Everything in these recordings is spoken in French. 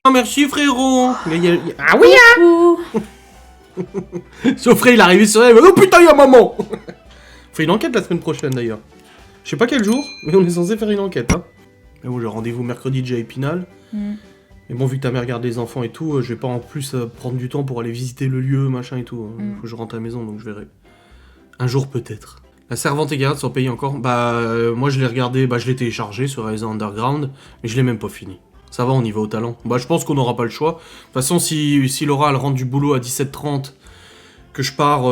Oh merci frérot. Ah oui hein. Geoffrey il est arrivé sur elle. Oh putain y'a maman. On fait une enquête la semaine prochaine d'ailleurs. Je sais pas quel jour, mais on est censé faire une enquête hein. Mais bon j'ai rendez-vous mercredi déjà à Épinal. Mais bon vu que ta mère garde les enfants et tout, je vais pas en plus prendre du temps pour aller visiter le lieu machin et tout. Faut que je rentre à la maison donc je verrai. Un jour peut-être. La Servante et Garde sont payés encore. Moi je l'ai regardé, je l'ai téléchargé sur Horizon Underground, mais je l'ai même pas fini. Ça va, on y va au talent. Je pense qu'on n'aura pas le choix. De toute façon, si Laura elle rentre du boulot à 17h30, que je pars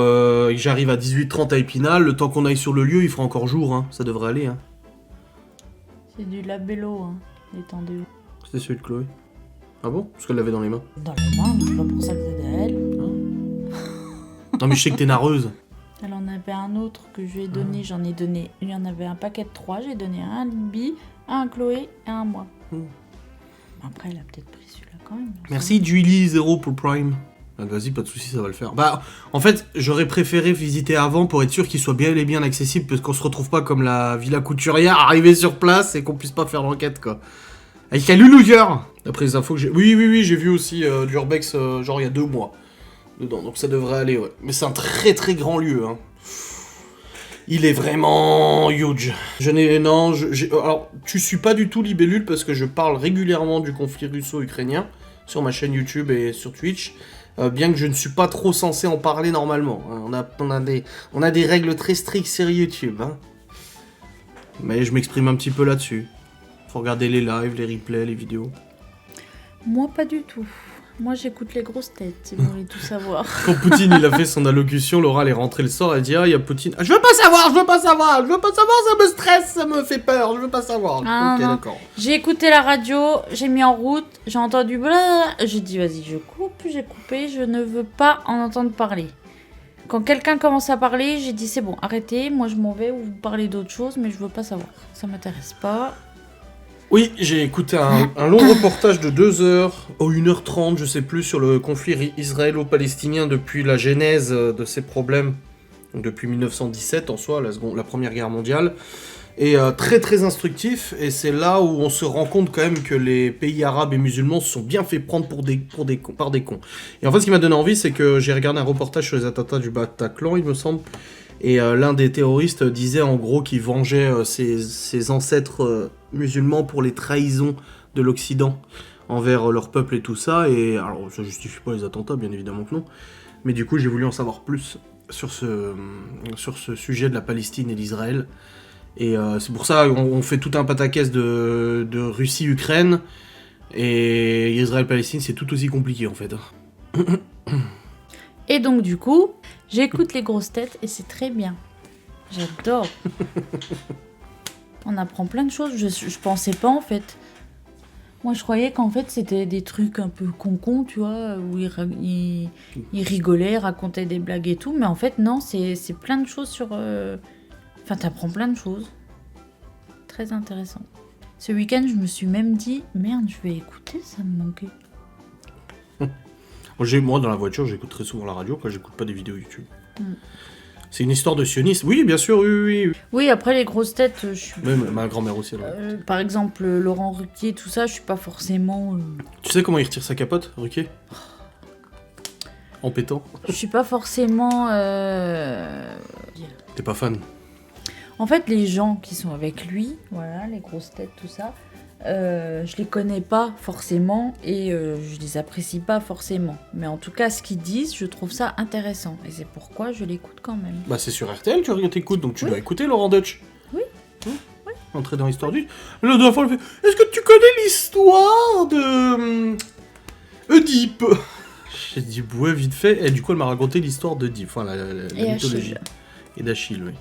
et que j'arrive à 18h30 à Épinal, le temps qu'on aille sur le lieu, il fera encore jour. Hein. Ça devrait aller. Hein. C'est du labello, hein. Détendez. C'était celui de Chloé. Ah bon? Parce qu'elle l'avait dans les mains. Dans les mains, c'est pas pour ça que c'était à elle. Non mais je sais que t'es nareuse. Elle en avait un autre que je lui ai donné, j'en ai donné. Il y en avait un paquet de 3, j'ai donné un à Libby, un à Chloé et un à moi. Après, elle a peut-être pris celui-là quand même. Merci Julie 0 pour Prime. Vas-y, pas de soucis, ça va le faire. En fait, j'aurais préféré visiter avant pour être sûr qu'il soit bien et bien accessible, parce qu'on se retrouve pas comme la Villa Couturière, arriver sur place et qu'on puisse pas faire l'enquête, quoi. Avec un loulouilleur. D'après les infos que j'ai... Oui, j'ai vu aussi du Urbex, genre il y a 2 mois. Dedans, donc ça devrait aller, ouais. Mais c'est un très très grand lieu, hein. Il est vraiment huge. Alors, tu suis pas du tout Libellule parce que je parle régulièrement du conflit russo-ukrainien sur ma chaîne YouTube et sur Twitch, bien que je ne suis pas trop censé en parler normalement. Hein. On a des règles très strictes sur YouTube, hein. Mais je m'exprime un petit peu là-dessus. Faut regarder les lives, les replays, les vidéos. Moi, pas du tout. Moi, j'écoute les grosses têtes, si vous voulez tout savoir. Quand Poutine, il a fait son allocution, Laura, elle est rentrée le soir, elle dit « Ah, il y a Poutine... Ah, je veux pas savoir, ça me stresse, ça me fait peur, je veux pas savoir. » Ok, d'accord. J'ai écouté la radio, j'ai mis en route, j'ai entendu blablabla. J'ai dit « Vas-y, je coupe », j'ai coupé, je ne veux pas en entendre parler. Quand quelqu'un commence à parler, j'ai dit « C'est bon, arrêtez, moi je m'en vais, ou vous parlez d'autre chose, mais je veux pas savoir. Ça m'intéresse pas. » Oui, j'ai écouté un long reportage de 2 heures, ou 1h30, je sais plus, sur le conflit israélo-palestinien depuis la genèse de ces problèmes, donc depuis 1917 en soi, la Première Guerre mondiale, et très très instructif, et c'est là où on se rend compte quand même que les pays arabes et musulmans se sont bien fait prendre par des cons. Et en fait, ce qui m'a donné envie, c'est que j'ai regardé un reportage sur les attentats du Bataclan, il me semble, et l'un des terroristes disait en gros qu'il vengeait ses ancêtres musulmans pour les trahisons de l'Occident envers leur peuple et tout ça. Et alors ça justifie pas les attentats, bien évidemment que non. Mais du coup j'ai voulu en savoir plus sur ce sujet de la Palestine et d'Israël. Et c'est pour ça qu'on fait tout un pataquès de Russie-Ukraine. Et Israël-Palestine c'est tout aussi compliqué en fait. Et donc du coup, j'écoute les grosses têtes et c'est très bien. J'adore. On apprend plein de choses, je pensais pas en fait. Moi je croyais qu'en fait c'était des trucs un peu con, tu vois, où ils rigolaient, racontaient des blagues et tout, mais en fait non, c'est plein de choses sur... Enfin t'apprends plein de choses. Très intéressant. Ce week-end je me suis même dit, merde je vais écouter, ça me manquait. Moi, dans la voiture, j'écoute très souvent la radio, quand j'écoute pas des vidéos YouTube. C'est une histoire de sionisme. Oui, bien sûr, oui. Oui, après, les grosses têtes, je suis... Même ma grand-mère aussi, alors. Par exemple, Laurent Ruquier, tout ça, je suis pas forcément... Tu sais comment il retire sa capote, Ruquier? En pétant. Je suis pas forcément... T'es pas fan? En fait, les gens qui sont avec lui, voilà, les grosses têtes, tout ça... je les connais pas forcément et je les apprécie pas forcément. Mais en tout cas, ce qu'ils disent, je trouve ça intéressant. Et c'est pourquoi je l'écoute quand même. C'est sur RTL que tu écoutes, donc tu dois écouter Laurent Deutsch. Oui. Entrer dans l'histoire du... La dernière fois, elle fait « Est-ce que tu connais l'histoire de... Oedipe ?» J'ai dit « Ouais, vite fait. » Et du coup, elle m'a raconté l'histoire d'Oedipe, enfin la mythologie. Achille. Et d'Achille, oui.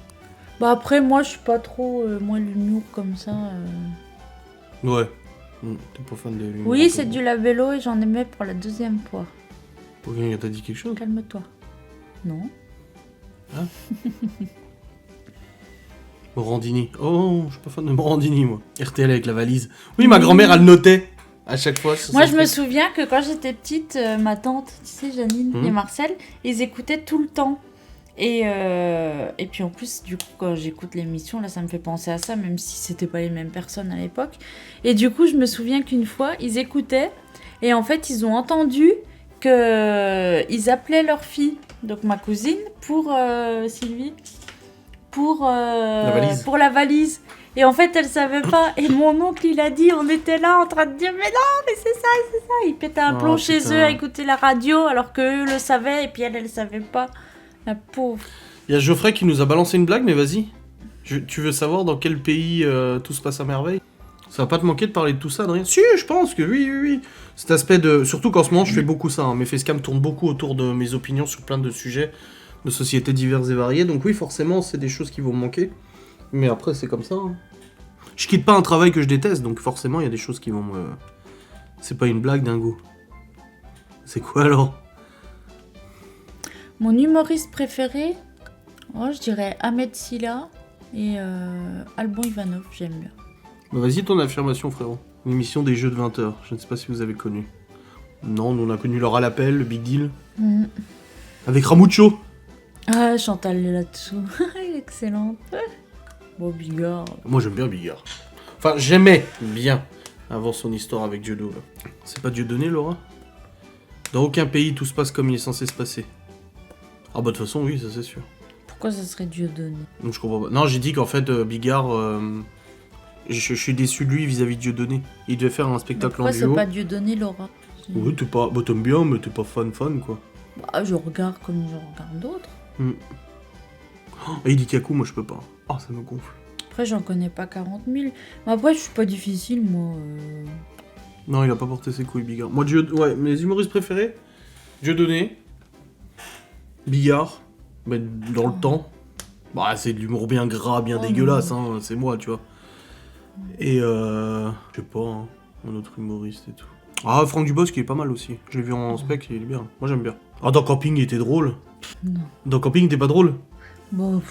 Après, moi, je suis pas trop... moi, l'humour comme ça... Ouais. T'es pas fan de l'humour? Oui, c'est du labello et j'en aimais pour la 2e fois. Ok, t'as dit quelque chose? Calme-toi. Non. Hein? Morandini. Oh, je suis pas fan de Morandini, moi. RTL avec la valise. Oui, ma grand-mère, elle notait à chaque fois. Moi, je me souviens que quand j'étais petite, ma tante, tu sais, Janine et Marcel, ils écoutaient tout le temps. Et puis en plus, du coup, quand j'écoute l'émission, là, ça me fait penser à ça, même si c'était pas les mêmes personnes à l'époque. Et du coup, je me souviens qu'une fois, ils écoutaient, Et en fait, ils ont entendu qu'ils appelaient leur fille, donc ma cousine, pour Sylvie, pour la valise. Et en fait, elle savait pas. Et mon oncle, il a dit, on était là en train de dire, mais non, mais c'est ça, c'est ça. Il pétait un plomb chez eux à écouter la radio, alors qu'eux le savaient, et puis elle savait pas. La pauvre. Il y a Geoffrey qui nous a balancé une blague, mais vas-y. Tu veux savoir dans quel pays tout se passe à merveille? Ça va pas te manquer de parler de tout ça, Adrien? Si, je pense que oui. Cet aspect de... Surtout qu'en ce moment, je fais beaucoup ça. Mes facecam tournent beaucoup autour de mes opinions sur plein de sujets de sociétés diverses et variées. Donc oui, forcément, c'est des choses qui vont me manquer. Mais après, c'est comme ça. Je quitte pas un travail que je déteste, donc forcément, il y a des choses qui vont me... C'est pas une blague, dingo. C'est quoi, alors? Mon humoriste préféré, je dirais Ahmed Silla et Alban Ivanov, j'aime bien. Bah vas-y, ton affirmation, frérot. Une émission des jeux de 20h. Je ne sais pas si vous avez connu. Non, nous on a connu Laura Lapelle, le Big Deal. Avec Ramucho. Ah, Chantal là-dessous. Excellente. Bon, Bigard. Moi j'aime bien Bigard. Enfin, j'aimais bien avant son histoire avec Dieudonné. C'est pas Dieudonné, Laura? Dans aucun pays tout se passe comme il est censé se passer. Ah bah de toute façon, oui, ça c'est sûr. Pourquoi ça serait Dieudonné? Je comprends pas. Non, j'ai dit qu'en fait, Bigard... Je suis déçu de lui vis-à-vis de Dieudonné. Il devait faire un spectacle en duo. Pourquoi c'est pas Dieudonné, Laura? Oui, t'es pas... Bah t'aimes bien, mais t'es pas fan, quoi. Bah, je regarde comme je regarde d'autres. Et il dit Kaku, moi je peux pas. Oh, ça me gonfle. Après, j'en connais pas 40 000. Mais après, je suis pas difficile, moi. Non, il a pas porté ses couilles, Bigard. Moi, ouais, mes humoristes préférés, Dieudonné, Bigard, mais dans le temps. Bah, c'est de l'humour bien gras, bien dégueulasse, hein, c'est moi, tu vois. Et je sais pas, un autre humoriste et tout. Ah, Franck Dubosc, qui est pas mal aussi. Je l'ai vu en spec, il est bien. Moi, j'aime bien. Ah, dans Camping, il était drôle. Non. Dans Camping, t'es pas drôle? Bon.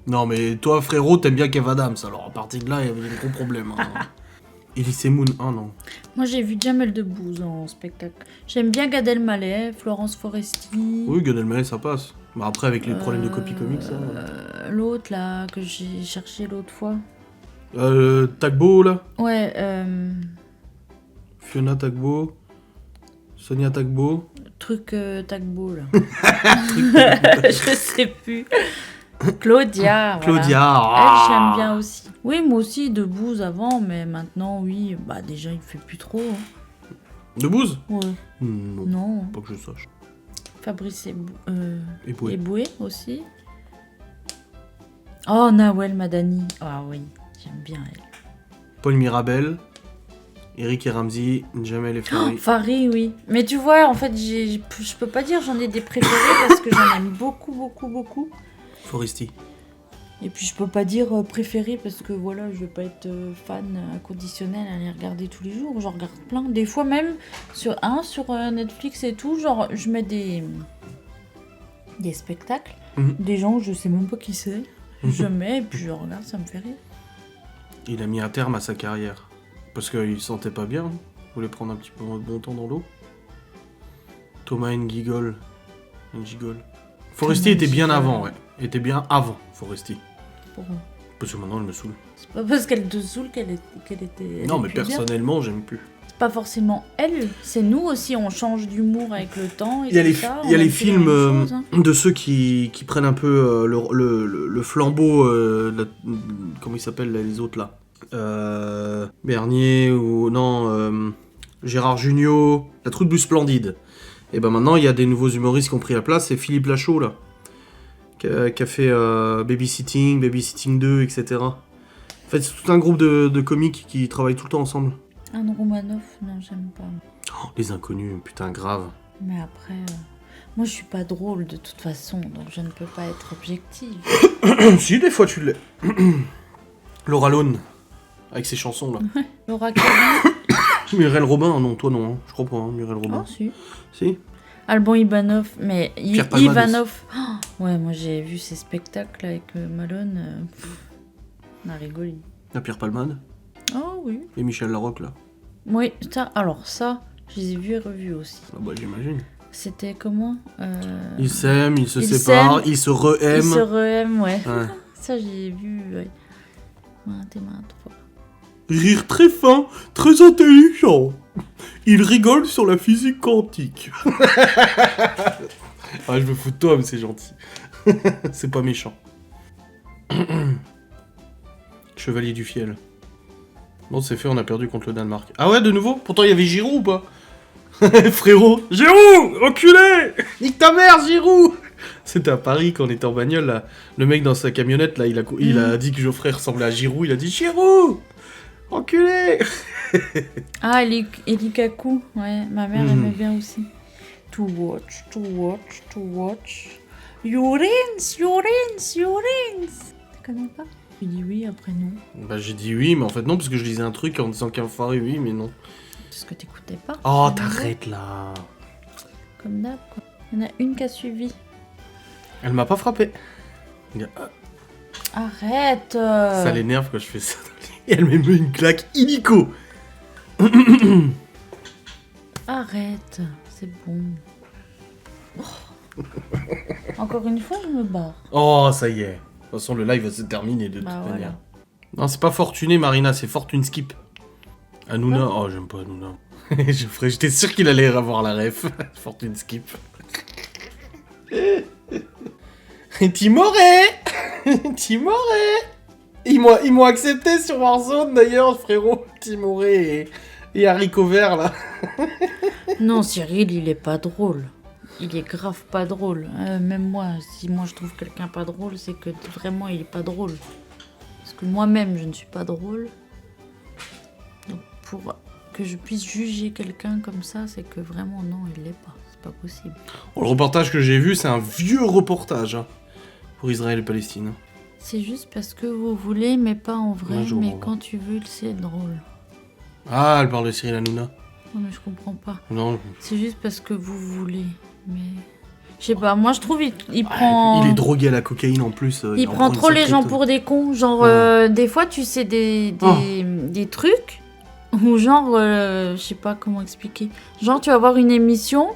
Non, mais toi, frérot, t'aimes bien Kev Adams, alors à partir de là, il y avait des gros problèmes. Hein. Elise Moon, non. Moi, j'ai vu Jamel Debbouze en spectacle. J'aime bien Gad Elmaleh, Florence Foresti. Oui, Gad Elmaleh, ça passe. Bah après, avec les problèmes de copie comique, ça... L'autre, là, que j'ai cherché l'autre fois. Tagbo, là? Ouais, Fiona Tagbo. Sonia Tagbo. Truc Tagbo, là. Je sais plus. Claudia. Claudia. Elle, j'aime bien aussi. Oui, moi aussi, Debbouze avant, mais maintenant, oui. Bah, déjà, il fait plus trop. Hein. Debbouze? Ouais. Non. Pas que je sache. Fabrice Eboué. Eboué aussi. Oh, Nawel Madani. Ah oui, j'aime bien elle. Paul Mirabel. Eric et Ramsey. Jamel et Fari. Fari, oui. Mais tu vois, en fait, je peux pas dire j'en ai des préférés parce que j'en aime beaucoup. Foresti. Et puis je peux pas dire préféré parce que voilà, je vais pas être fan inconditionnel à les regarder tous les jours. J'en regarde plein. Des fois même sur Netflix et tout, genre je mets des spectacles, des gens je sais même pas qui c'est. Je mets et puis je regarde, ça me fait rire. Il a mis un terme à sa carrière parce qu'il se sentait pas bien. Il voulait prendre un petit peu de bon temps dans l'eau. Thomas Ngigol. Foresti était bien avant, ouais. Était bien avant, Foresti. Pourquoi? Parce que maintenant elle me saoule. C'est pas parce qu'elle te saoule qu'elle était. Non, mais personnellement, j'aime plus. C'est pas forcément elle, c'est nous aussi, on change d'humour avec le temps. Il y a les films de ceux qui prennent un peu le flambeau. Comment ils s'appellent les autres là? Bernier ou. Non, Gérard Jugnot, La Troupe du Splendide. Et ben maintenant, il y a des nouveaux humoristes qui ont pris la place, c'est Philippe Lachaud là. Qui a fait Babysitting 2, etc. En fait, c'est tout un groupe de comiques qui travaillent tout le temps ensemble. Anne Romanoff, non, j'aime pas. Oh, les inconnus, putain, grave. Mais après, moi je suis pas drôle de toute façon, donc je ne peux pas être objective. Si, des fois tu l'es. Laura Lone, avec ses chansons là. Laura Kelly. Muriel Robin, non, toi non, hein. Je crois pas, hein, Muriel Robin. Oh, si. Si. Alban Ivanov, mais Ivanov. Ouais, moi j'ai vu ces spectacles avec Malone. On a rigolé. La Pierre Palmade. Oh oui. Et Michel Larocque là. Oui, ça, je les ai vus et revus aussi. Ah bah j'imagine. C'était comment Ils s'aiment, ils se séparent, ils se re-aiment. Ils se re-aiment, ouais. Ça j'ai vu, ouais. Maintes fois. Rire très fin, très intelligent. Il rigole sur la physique quantique. Ah, je me fous de toi, mais c'est gentil. C'est pas méchant. Chevalier du fiel. Bon, c'est fait, on a perdu contre le Danemark. Ah ouais, de nouveau? Pourtant, il y avait Giroud ou pas? Frérot. Giroud! Enculé! Nique ta mère, Giroud! C'était à Paris, quand on était en bagnole, là. Le mec, dans sa camionnette, là, il a dit que Geoffrey ressemblait à Giroud. Il a dit, Giroud! Enculé! Ah, Elikaku, ouais, ma mère aimait bien aussi. To watch, to watch, to watch. You rinse, you rinse, you rinse. Tu connais pas? Tu dis oui, après non. Bah j'ai dit oui, mais en fait non, parce que je lisais un truc en disant qu'un faré oui, mais non. Parce que t'écoutais pas. Oh, t'arrêtes là. Comme d'hab, quoi. Il y en a une qui a suivi. Elle m'a pas frappé. Arrête. Ça l'énerve quand je fais ça. Et elle me met une claque illico. Arrête, c'est bon. Oh. Encore une fois, je me barre. Oh, ça y est. De toute façon, le live va se terminer de toute manière. Voilà. Non, c'est pas Fortuné, Marina, c'est Fortune Skip. Hanouna, oh, j'aime pas Hanouna. J'étais sûr qu'il allait avoir la ref. Fortune Skip. Timoré. Timoré. Ils m'ont accepté sur Warzone d'ailleurs, frérot. Timoré et Haricot Vert là. Non, Cyril, il est pas drôle. Il est grave pas drôle. Même moi, si moi je trouve quelqu'un pas drôle, c'est que vraiment il est pas drôle. Parce que moi-même, je ne suis pas drôle. Donc pour que je puisse juger quelqu'un comme ça, c'est que vraiment non, il l'est pas. C'est pas possible. Bon, le reportage que j'ai vu, c'est un vieux reportage hein, pour Israël et Palestine. C'est juste parce que vous voulez, mais pas en vrai. Bonjour, mais bonjour. quand tu veux, c'est drôle. Ah, elle parle de Cyril Hanouna. Non, mais je comprends pas. Non. C'est juste parce que vous voulez. Mais. Je sais pas, moi je trouve il prend. Il est drogué à la cocaïne en plus. Il en prend une trop les sacrée gens tonne. pour des cons. Genre, des fois, tu sais, des trucs où, genre, je sais pas comment expliquer. Genre, tu vas voir une émission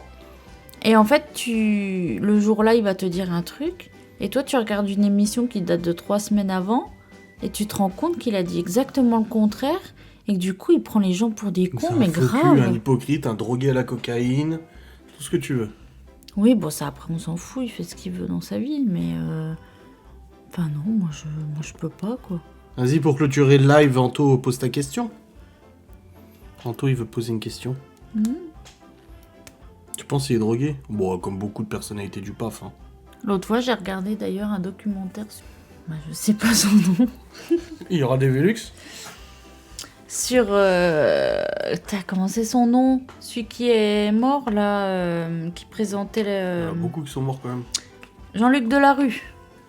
et en fait, le jour-là, il va te dire un truc. Et toi, tu regardes une émission qui date de 3 semaines avant et tu te rends compte qu'il a dit exactement le contraire et que du coup, il prend les gens pour des cons, mais C'est un faux grave. cul, un hypocrite, un drogué à la cocaïne, tout ce que tu veux. Oui, bon, ça après, on s'en fout, il fait ce qu'il veut dans sa vie, mais. Enfin, non, moi je peux pas, quoi. Vas-y, pour clôturer le live, Anto pose ta question. Anto, il veut poser une question. Tu penses qu'il est drogué? Bon, comme beaucoup de personnalités du PAF. Hein. L'autre fois, j'ai regardé d'ailleurs un documentaire sur. Bah, je sais pas son nom. Il y aura des Velux? Sur. T'as commencé son nom? Celui qui est mort, là, qui présentait Il y le. en a beaucoup qui sont morts quand même. Jean-Luc Delarue.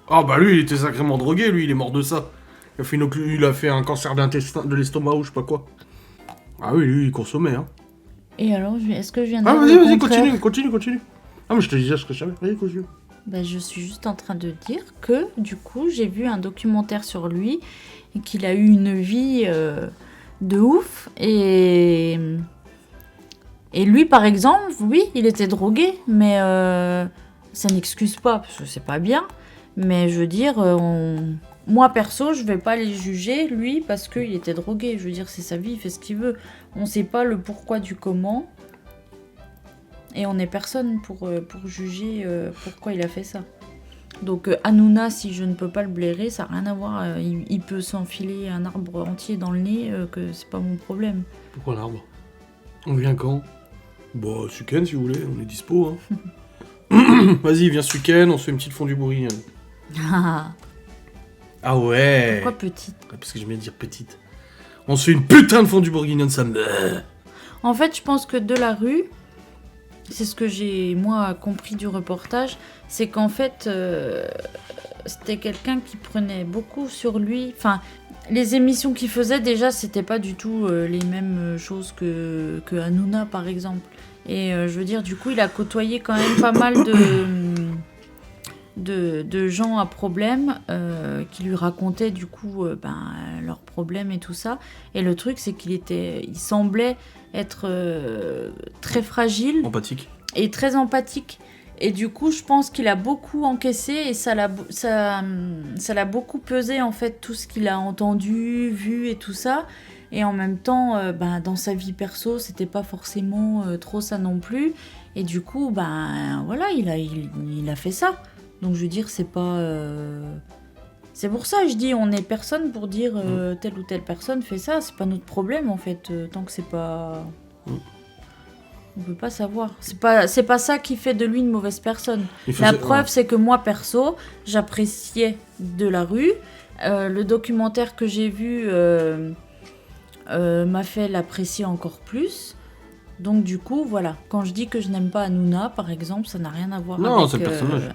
Ah bah lui, il était sacrément drogué, lui, il est mort de ça. Il a fait un cancer d'intestin, de l'estomac ou je sais pas quoi. Ah oui, lui, il consommait, hein. Et alors, est-ce que je viens de Ah, dire vas-y, le vas-y, contraire continue. Ah, mais je te disais ce que je savais. Vas-y, continue. Bah, je suis juste en train de dire que, du coup, j'ai vu un documentaire sur lui et qu'il a eu une vie de ouf. Et lui, par exemple, oui, il était drogué, mais ça n'excuse pas, parce que c'est pas bien. Mais je veux dire, moi, perso, je vais pas les juger, lui, parce qu'il était drogué. Je veux dire, c'est sa vie, il fait ce qu'il veut. On sait pas le pourquoi du comment. Et on n'est personne pour juger pourquoi il a fait ça. Donc Hanouna, si je ne peux pas le blairer, ça n'a rien à voir. Il peut s'enfiler un arbre entier dans le nez, que c'est pas mon problème. Pourquoi l'arbre? On vient quand? Bah, ce week-end, si vous voulez, on est dispo, hein. Vas-y, viens ce week-end, on se fait une petite fondue bourrigne. Ah ouais. Pourquoi petite? Parce que je vais dire petite. On se fait une putain de fondue bourguignonne, ça me... En fait, je pense que Delarue, c'est ce que j'ai, moi, compris du reportage, c'est qu'en fait, c'était quelqu'un qui prenait beaucoup sur lui. Enfin, les émissions qu'il faisait, déjà, c'était pas du tout les mêmes choses que Hanouna, par exemple. Et je veux dire, du coup, il a côtoyé quand même pas mal de gens à problème qui lui racontaient, du coup, leurs problèmes et tout ça. Et le truc, c'est il semblait être très fragile. Empathique. Et très empathique. Et du coup, je pense qu'il a beaucoup encaissé et ça l'a beaucoup pesé, en fait, tout ce qu'il a entendu, vu et tout ça. Et en même temps, dans sa vie perso, c'était pas forcément trop ça non plus. Et du coup, voilà, il a fait ça. Donc je veux dire, c'est pas... C'est pour ça, je dis, on n'est personne pour dire telle ou telle personne fait ça. C'est pas notre problème, en fait, tant que c'est pas... On peut pas savoir. C'est pas ça qui fait de lui une mauvaise personne. La preuve, c'est que moi, perso, j'appréciais De la Rue. Le documentaire que j'ai vu m'a fait l'apprécier encore plus. Donc du coup, voilà. Quand je dis que je n'aime pas Hanouna, par exemple, ça n'a rien à voir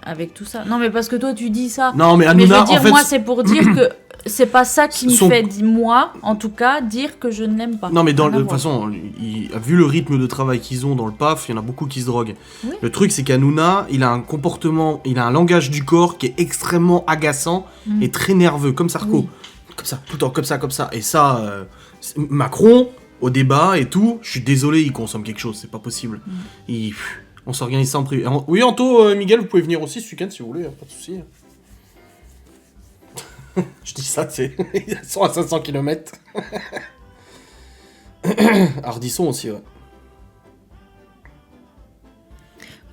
avec tout ça. Non, mais parce que toi, tu dis ça. Non, mais Hanouna, mais je veux dire, moi, c'est pour dire que c'est pas ça qui me fait, moi, en tout cas, dire que je ne l'aime pas. Non, mais de toute façon, vu le rythme de travail qu'ils ont dans le PAF, il y en a beaucoup qui se droguent. Oui. Le truc, c'est qu'Hanouna, il a un comportement, il a un langage du corps qui est extrêmement agaçant et très nerveux, comme Sarko. Oui. Comme ça, tout le temps, comme ça. Et ça, Macron... Au débat et tout, je suis désolé, il consomme quelque chose, c'est pas possible. On s'organise ça en privé. Oui, Anto, Miguel, vous pouvez venir aussi ce week-end si vous voulez, pas de soucis. Je dis ça, ils sont à 500 km. Ardisson aussi, ouais.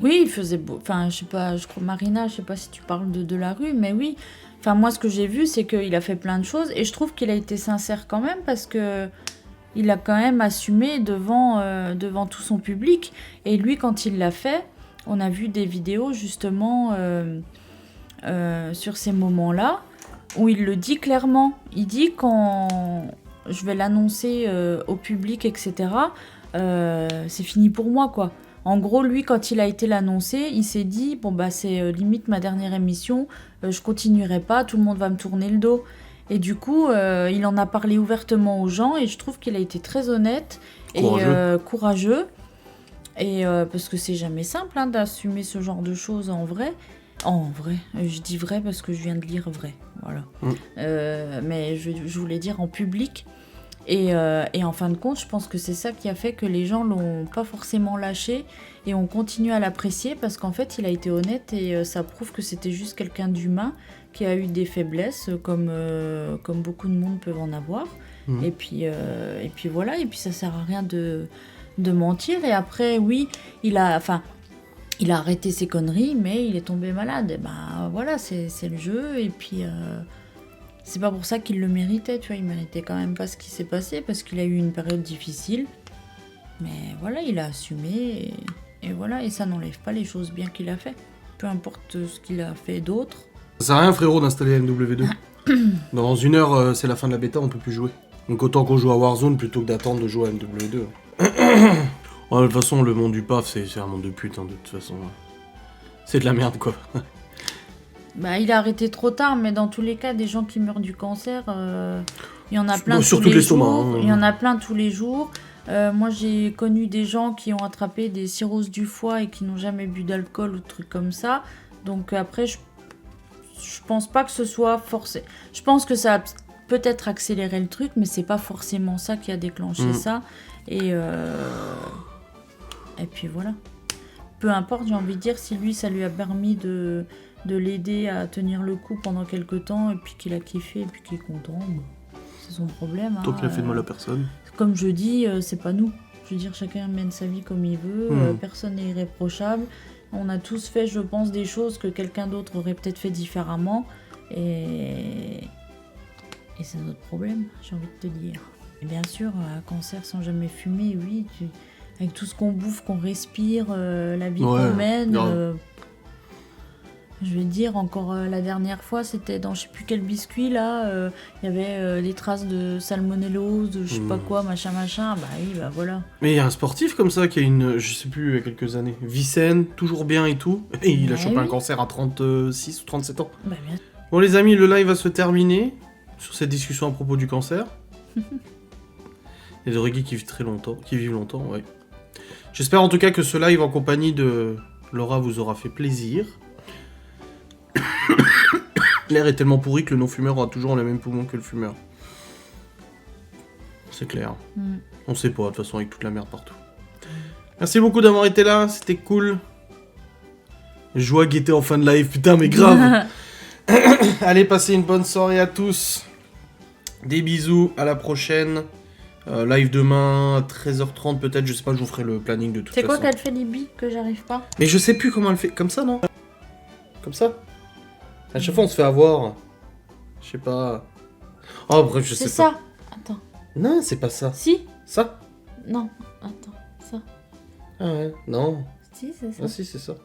Oui, il faisait beau. Enfin, je sais pas, je crois, Marina, je sais pas si tu parles de la rue, mais oui. Enfin, moi, ce que j'ai vu, c'est qu'il a fait plein de choses et je trouve qu'il a été sincère quand même parce que. Il a quand même assumé devant tout son public. Et lui, quand il l'a fait, on a vu des vidéos justement sur ces moments-là où il le dit clairement. Il dit quand je vais l'annoncer au public, etc., c'est fini pour moi, quoi. En gros, lui, quand il a été l'annoncer, il s'est dit, c'est limite ma dernière émission, je continuerai pas, tout le monde va me tourner le dos. Et du coup, il en a parlé ouvertement aux gens et je trouve qu'il a été très honnête et courageux. Et parce que c'est jamais simple d'assumer ce genre de choses en vrai. En vrai, je dis vrai parce que je viens de lire vrai. Voilà. Mais je voulais dire en public. Et en fin de compte, je pense que c'est ça qui a fait que les gens l'ont pas forcément lâché et ont continué à l'apprécier parce qu'en fait, il a été honnête et ça prouve que c'était juste quelqu'un d'humain qui a eu des faiblesses comme beaucoup de monde peuvent en avoir. Et puis voilà, et puis ça sert à rien de mentir. Et après, oui, il a arrêté ses conneries, mais il est tombé malade. Et voilà, c'est le jeu. Et puis c'est pas pour ça qu'il le méritait, tu vois. Il méritait quand même pas ce qui s'est passé parce qu'il a eu une période difficile. Mais voilà, il a assumé et voilà, et ça n'enlève pas les choses bien qu'il a fait. Peu importe ce qu'il a fait d'autre. Ça sert à rien, frérot, d'installer MW2. Dans 1 heure, c'est la fin de la bêta, on peut plus jouer. Donc autant qu'on joue à Warzone plutôt que d'attendre de jouer à MW2. De toute façon, le monde du PAF, c'est un monde de pute, de toute façon. C'est de la merde, quoi. Il a arrêté trop tard, mais dans tous les cas, des gens qui meurent du cancer, il y en a plein tous les jours. Il y en a plein tous les jours. Moi, j'ai connu des gens qui ont attrapé des cirrhoses du foie et qui n'ont jamais bu d'alcool ou de trucs comme ça. Donc après, je pense pas que ce soit forcé. Je pense que ça a peut-être accéléré le truc, mais c'est pas forcément ça qui a déclenché ça. Et puis voilà. Peu importe, j'ai envie de dire, si lui, ça lui a permis de l'aider à tenir le coup pendant quelques temps, et puis qu'il a kiffé, et puis qu'il est content, c'est son problème. Tant qu'il a fait de mal à personne. Comme je dis, c'est pas nous. Je veux dire, chacun mène sa vie comme il veut, personne n'est irréprochable. On a tous fait, je pense, des choses que quelqu'un d'autre aurait peut-être fait différemment. Et c'est notre problème, j'ai envie de te dire. Et bien sûr, un cancer sans jamais fumer, oui. Avec tout ce qu'on bouffe, qu'on respire, la vie qu'on mène. Je vais dire, encore la dernière fois, c'était dans je sais plus quel biscuit, là. Il y avait des traces de salmonellose, de je sais pas quoi, machin. Oui, voilà. Mais il y a un sportif comme ça qui a je sais plus, il y a quelques années. Vicenne, toujours bien et tout. Et il a chopé un cancer à 36 ou 37 ans. Bien. Bon, les amis, le live va se terminer sur cette discussion à propos du cancer. Il y a des reggae qui vivent longtemps, ouais. J'espère en tout cas que ce live en compagnie de Laura vous aura fait plaisir. L'air est tellement pourri que le non-fumeur aura toujours les mêmes poumons que le fumeur. C'est clair. On sait pas, de toute façon, avec toute la merde partout. Merci beaucoup d'avoir été là, c'était cool. Joie guetter en fin de live, putain, mais grave. Allez, passez une bonne soirée à tous. Des bisous, à la prochaine. Live demain, 13h30 peut-être, je sais pas, je vous ferai le planning de toute C'est façon. quoi qu'elle fait Libye que j'arrive pas? Mais je sais plus comment elle fait. Comme ça, non? Comme ça? À chaque fois, on se fait avoir. Je sais pas. Oh, bref, je sais C'est pas. ça. Attends. Non, c'est pas ça. Si? Ça? Non. Attends. Ça. Ah ouais, non. Si, c'est ça. Ah si, c'est ça.